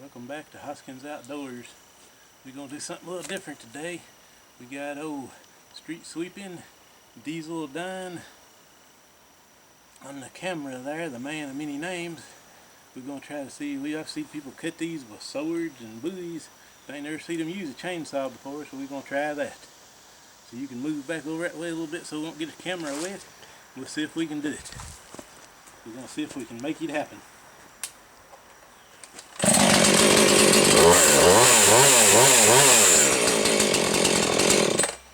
Welcome back to Hoskins Outdoors. We're going to do something a little different today. We got street sweeping, diesel done on the camera there, the man of many names. We're going to try to see, I've seen people cut these with swords and buoys, but I ain't never seen them use a chainsaw before, so we're going to try that. So you can move back over that way a little bit so we won't get the camera wet. We'll see if we can do it. We're going to see if we can make it happen.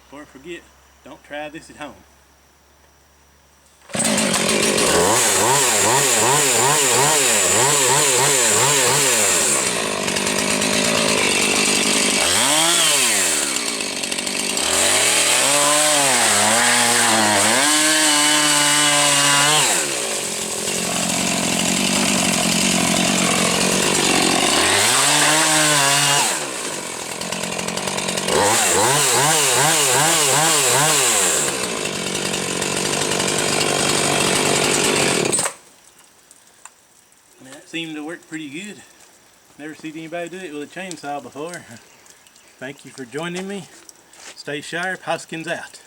Before I forget, don't try this at home. That seemed to work pretty good. Never seen anybody do it with a chainsaw before. Thank you for joining me. Stay sharp. Hoskins out.